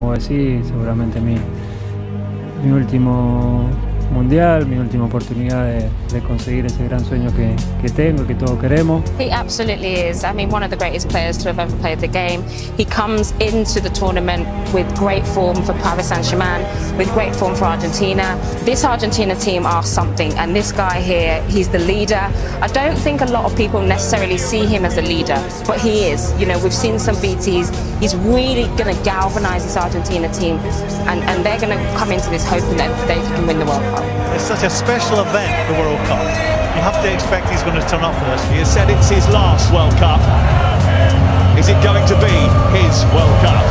Como decís, seguramente mi último mundial, mi última oportunidad de conseguir ese gran sueño que tengo y que todos queremos. He absolutely is. I mean, one of the greatest players to have ever played the game. He comes into the tournament with great form for Paris Saint-Germain, with great form for Argentina. This Argentina team are something, and this guy here, he's the leader. I don't think a lot of people necessarily see him as a leader, but he is. You know, we've seen some BTs. He's really going to galvanise this Argentina team, and they're going to come into this hoping that they can win the World Cup. It's such a special event, the World Cup. You have to expect he's going to turn up for this. He has said it's his last World Cup. Is it going to be his World Cup?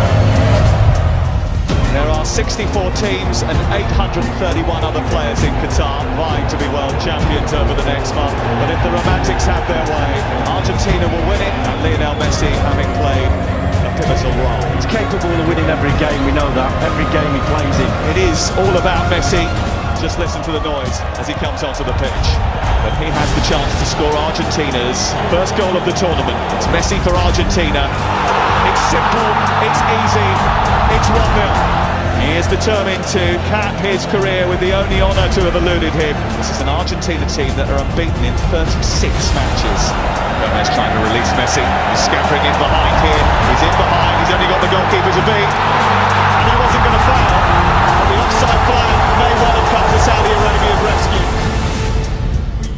There are 64 teams and 831 other players in Qatar vying to be world champions over the next month. But if the Romantics have their way, Argentina will win it, and Lionel Messi having played a pivotal role. He's capable of winning every game, we know that. Every game he plays in. It is all about Messi. Just listen to the noise as he comes onto the pitch. But he has the chance to score Argentina's first goal of the tournament. It's Messi for Argentina. It's simple, it's easy, it's 1-0. He is determined to cap his career with the only honour to have eluded him. This is an Argentina team that are unbeaten in 36 matches. Gomez trying to release Messi. He's scampering in behind here. He's in behind. He's only got the goalkeeper to beat. And he wasn't going to foul. But the offside flag may well have come to Saudi Arabia's rescue.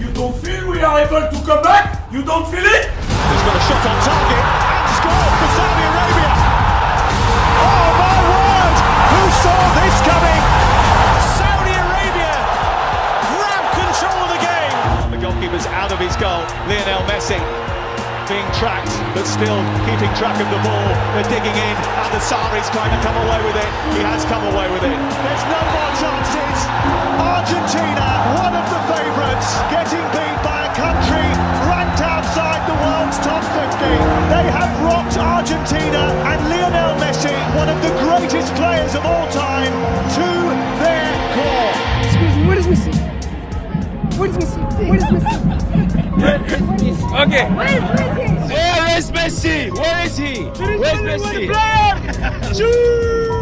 You don't feel we are able to come back? You don't feel it? He's got a shot on target and scored for Saudi Arabia. Oh my word! Who saw this coming? Saudi Arabia grab control of the game. The goalkeeper's out of his goal. Lionel Messi being tracked, but still keeping track of the ball. They're digging in, and the Sari's trying to come away with it. He has come away with it. There's no more chances. Argentina, one of the favourites, getting beat by a country ranked outside the world's top 50. They have rocked Argentina and Lionel Messi, one of the greatest players of all time, to their core. Excuse me, where is Messi? Where is Messi? Where is Messi? Okay. Where is Messi? Where is Messi? Where is he? Where's Messi?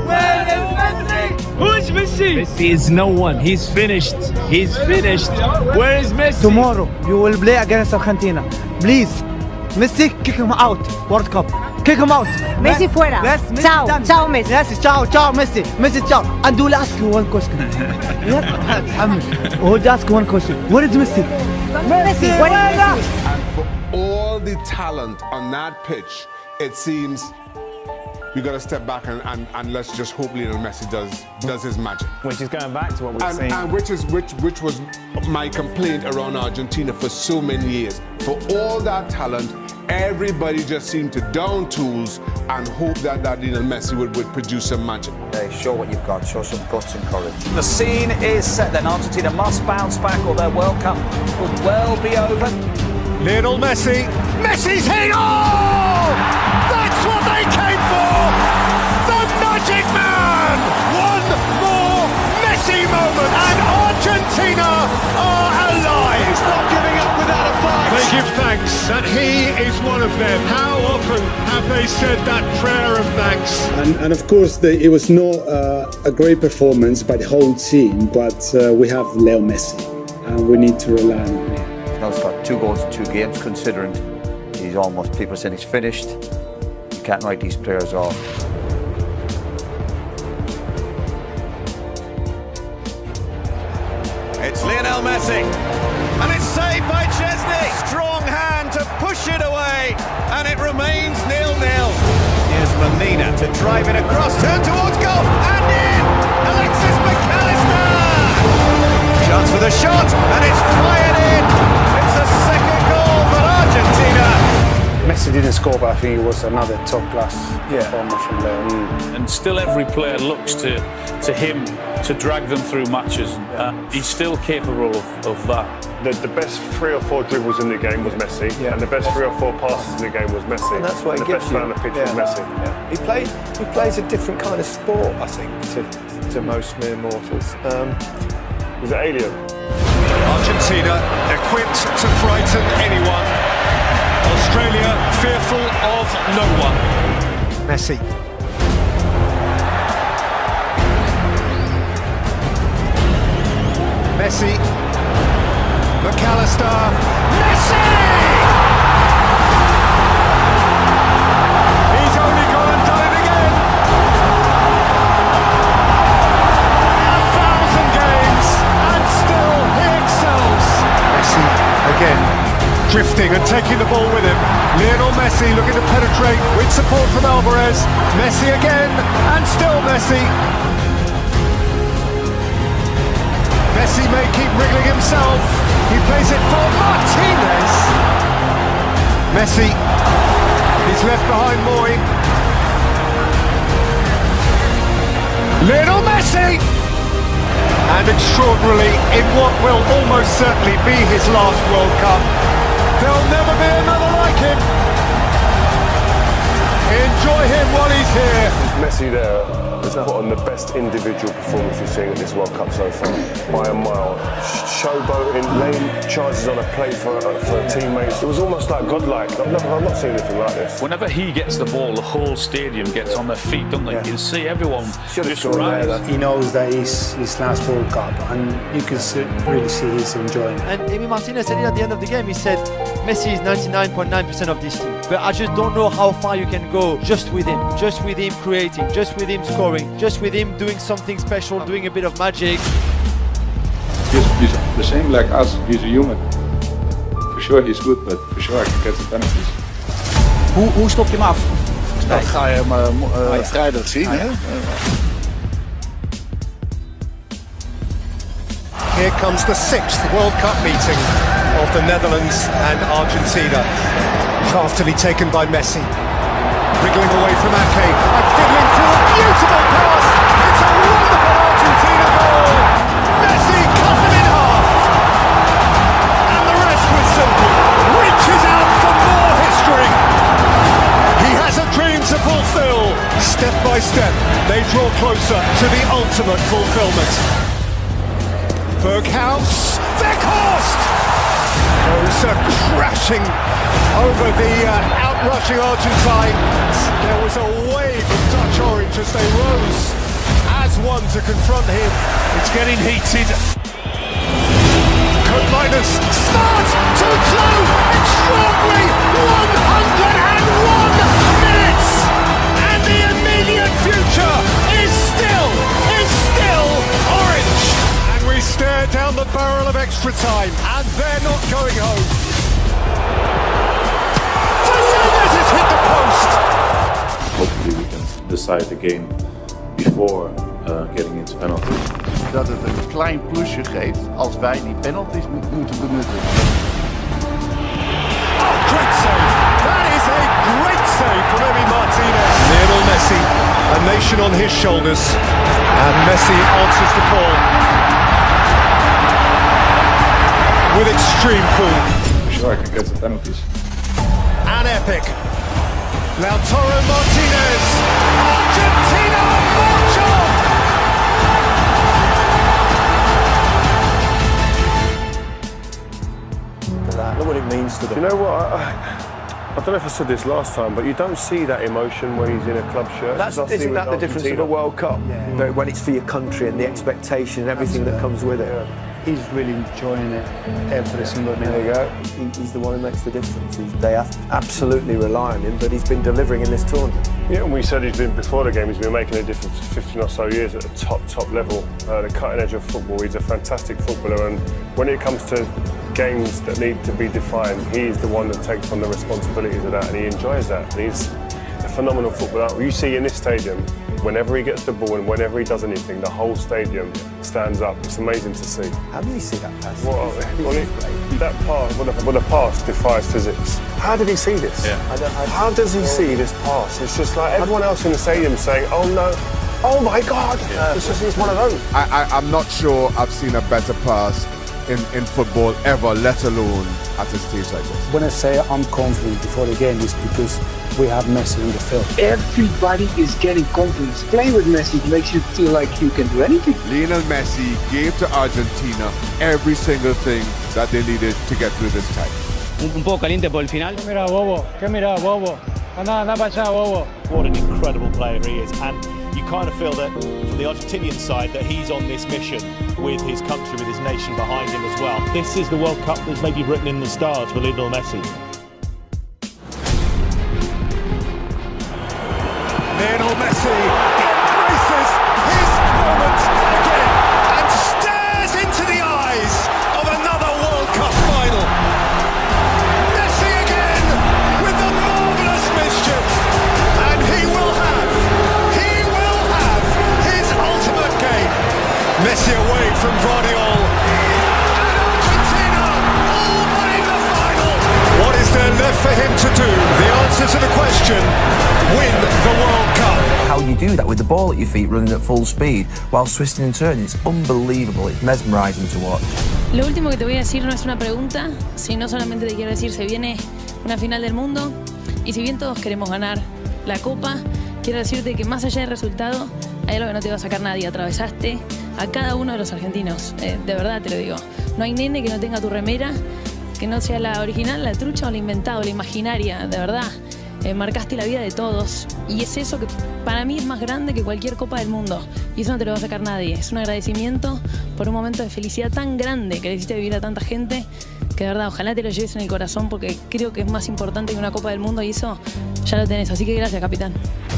Where is Messi? Who's Messi? Messi is no one. He's finished. He's finished. Where is Messi? Tomorrow you will play against Argentina. Please, Messi, kick him out. World Cup. Kick him out. Messi fuera. Yes, Messi Ciao, done. ciao Messi. Yes, ciao, ciao Messi. Messi, ciao. And we'll ask you one question. We'll ask you one question. Where is Messi? Messi, where is Messi? And for all the talent on that pitch, it seems we got to step back and let's just hope Lionel Messi does his magic. Which is going back to what we've seen. And which was my complaint around Argentina for so many years. For all that talent, everybody just seemed to down tools and hope that Lionel Messi would produce some magic. Okay, show what you've got, show some guts and courage. The scene is set then. Argentina must bounce back or their World Cup could well be over. Lionel Messi. Messi's hit! Oh! That's what they came for! The Magic Man! One more Messi moment! And Argentina are alive! He's not giving up without a fight! They give thanks that he is one of them. How often have they said that prayer of thanks? And of course, it was not a great performance by the whole team, but we have Leo Messi, and we need to rely on him. He's got 2 goals in 2 games, considering he's almost, people saying he's finished. You can't write these players off. It's Lionel Messi, and it's saved by Chesney. Strong hand to push it away, and it remains 0-0. Here's Molina to drive it across, turn towards goal, and in! Alexis McAllister! Chance for the shot, and it's fired in! It's a second goal for Argentina! Messi didn't score, but I think it was another top-class performance from there. And still every player looks to him to drag them through matches. He's still capable of that. The best 3 or 4 dribbles in the game was Messi, and the best 3 or 4 passes in the game was Messi. And that's what and he the gives best you. man on the pitch was Messi. Yeah. He plays a different kind of sport, I think, to most mere mortals. He's an alien. Argentina equipped to frighten anyone. Australia fearful of no one. Messi. Messi, McAllister, Messi! He's only gone and done it again. 1,000 games and still he excels. Messi again, drifting and taking the ball with him. Lionel Messi looking to penetrate with support from Alvarez. Messi again and still Messi. Messi may keep wriggling himself. He plays it for Martinez. Messi, he's left behind Moy. Lionel Messi! And extraordinarily, in what will almost certainly be his last World Cup, there'll never be another like him. Enjoy him while he's here. Messi there has put on the best individual performance we've seen at this World Cup so far, by a mile. Showboating, laying charges on a plate for teammates. It was almost like godlike. I've not seen anything like this. Whenever he gets the ball, the whole stadium gets on their feet, don't they? You can see everyone just rise. He knows that it's his last World Cup, and you can really see he's enjoying it. And Emi Martinez said it at the end of the game. He said, Messi is 99.9% of this team. But I just don't know how far you can go just with him creating, just with him scoring, just with him doing something special, doing a bit of magic. He's the same like us, he's a human. For sure he's good, but for sure I can get the penalties. Hoe stop je hem af? Dat ga je hem vrijdag zien. Hè? Here comes the 6th World Cup meeting of the Netherlands and Argentina. Craftily taken by Messi. Wriggling away from Ake and fiddling through a beautiful pass. It's a wonderful Argentina goal. Messi cut them in half. And the rest was simple. Reaches out for more history. He has a dream to fulfill. Step by step, they draw closer to the ultimate fulfillment. Berghaus, Weghorst! Goes crashing over the outrushing Argentines. There was a wave of Dutch orange as they rose as one to confront him. It's getting heated. Koopmeiners, start, 2-2, extraordinary, 101 minutes, and the immediate future is still orange. And we stare down the barrel of extra time, and they're not going home. Fernandez has hit the post. Hopefully we can decide the game before getting into penalties. Dat het een klein plusje geeft als wij die penalties moeten benutten. Oh, great save! That is a great save from Emi Martinez. Lionel Messi, a nation on his shoulders, and Messi answers the call with extreme cool. Sure, I can get the penalties. And epic. Lautaro Martinez, Argentina march on! Look what it means to them. You know what? I don't know if I said this last time, but you don't see that emotion when he's in a club shirt. Isn't that the difference of a World Cup? Yeah. But when it's for your country and the expectation and everything that comes with it. Yeah. He's really enjoying it every single minute. There you go. He's the one who makes the difference. They absolutely rely on him, but he's been delivering in this tournament. Yeah, and we said before the game, he's been making a difference for 15 or so years at the top level, the cutting edge of football. He's a fantastic footballer, and when it comes to games that need to be defined, he's the one that takes on the responsibilities of that, and he enjoys that. And he's a phenomenal footballer. You see in this stadium, whenever he gets the ball and whenever he does anything, the whole stadium stands up. It's amazing to see. How did he see that pass? The pass defies physics. How did he see this? Yeah. How does he see this pass? It's just like everyone else in the stadium saying, "Oh no, oh my God!" Yeah. It's one of those. I'm not sure I've seen a better pass in football ever, let alone at a stage like this. When I say I'm confident before the game, it's because we have Messi in the field. Everybody is getting confidence. Playing with Messi makes you feel like you can do anything. Lionel Messi gave to Argentina every single thing that they needed to get through this time. Un poco caliente por el final. ¿Qué mira, bobo? Anda para allá, bobo. What an incredible player he is, and you kind of feel that from the Argentinian side that he's on this mission with his country, with his nation behind him as well. This is the World Cup that's maybe written in the stars for Lionel Messi. Lionel Messi embraces his moment again and stares into the eyes of another World Cup final. Messi again with the marvellous mischief, and he will have his ultimate game. Messi away from Guardiola, and Argentina all but in the final. What is there left for him to do? The answer to the question: win the World Cup. How you do that with the ball at your feet running at full speed while twisting and turning, it's unbelievable, it's mesmerizing to watch. Lo último que te voy a decir no es una pregunta, sino solamente te quiero decir, se viene una final del mundo y si bien todos queremos ganar la Copa, quiero decirte que más allá del resultado hay algo que no te va a sacar nadie. Atravesaste a cada uno de los argentinos, de verdad te lo digo. No hay nene que no tenga tu remera, que no sea la original, la trucha o la inventada o la imaginaria, de verdad. Marcaste la vida de todos y es eso que para mí es más grande que cualquier Copa del Mundo y eso no te lo va a sacar nadie. Es un agradecimiento por un momento de felicidad tan grande que le hiciste vivir a tanta gente que de verdad ojalá te lo lleves en el corazón porque creo que es más importante que una Copa del Mundo y eso ya lo tenés, así que gracias, capitán.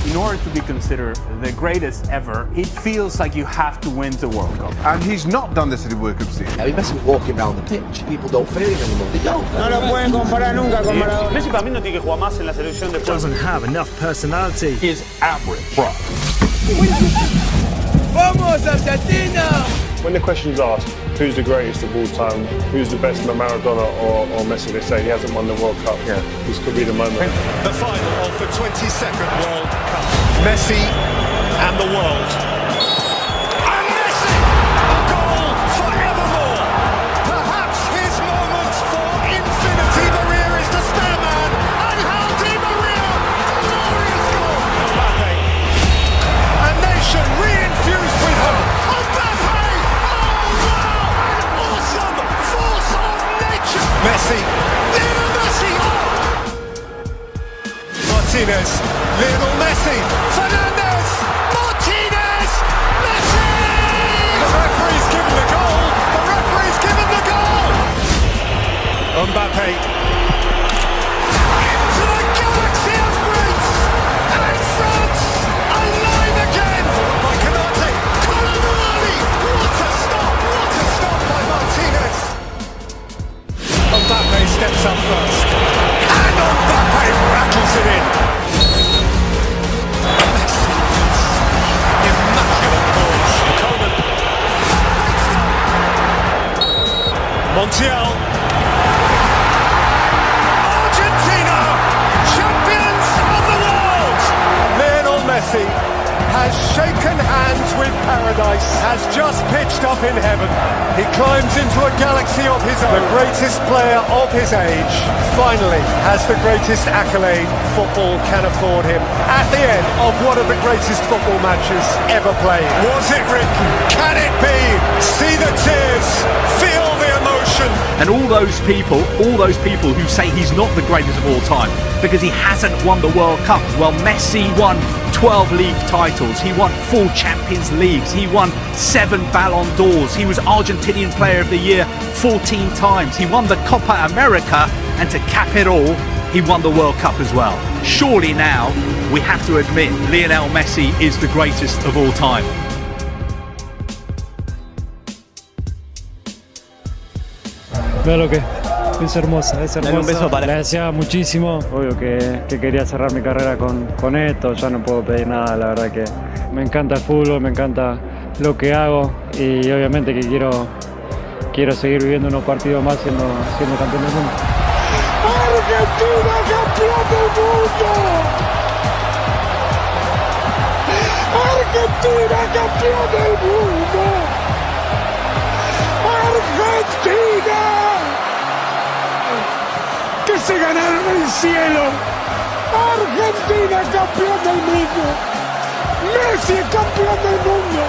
In order to be considered the greatest ever, it feels like you have to win the World Cup. And he's not done this at the World Cup stage. I mean, Messi was walking around the pitch. People don't feel him anymore. They don't. No lo pueden comparar nunca con Maradona. Messi para mí no tiene que jugar más en la selección de Doesn't have enough personality. He is average. Vamos, Argentina! When the question's asked, who's the greatest of all time, who's the best, Maradona or Messi, they say he hasn't won the World Cup. Yeah. This could be the moment. The final of the 22nd World Cup. Messi and the world. And Messi, a goal forevermore. Perhaps his moment for infinity. Maria is the spare man. And how Di Maria, glorious goal. Mbappe. A nation re-infused with hope. Mbappe, oh wow, awesome force of nature. Messi, Lionel Messi, Martinez, Lionel Messi, Fernandez, Martinez, Messi! The referee's given the goal, the referee's given the goal! Mbappe, into the galaxy of greats, and France, alive again! By Canate, Colomani, what a stop by Martinez! Mbappe steps up first, and Mbappe rattles it in! Montiel. Argentina, champions of the world! Lionel Messi has shaken hands with paradise, has just pitched up in heaven. He climbs into a galaxy of his own. The greatest player of his age finally has the greatest accolade football can afford him. At the end of one of the greatest football matches ever played. Was it written? Can it be? See the tears, feel the emotion. And all those people who say he's not the greatest of all time because he hasn't won the World Cup. Well, Messi won 12 league titles, he won 4 Champions Leagues, he won 7 Ballon d'Ors, he was Argentinian Player of the Year 14 times, he won the Copa America, and to cap it all, he won the World Cup as well. Surely now, we have to admit, Lionel Messi is the greatest of all time. Claro que es hermosa, es hermosa. Dale un beso para... Le deseaba muchísimo, obvio que quería cerrar mi carrera con esto, ya no puedo pedir nada, la verdad que me encanta el fútbol, me encanta lo que hago y obviamente que quiero seguir viviendo unos partidos más siendo campeón del mundo. ¡Argentina, campeón del mundo! ¡Argentina, campeón del mundo! ¡Argentina! ¡Que se ganaron el cielo! ¡Argentina, campeón del mundo! ¡Messi, campeón del mundo!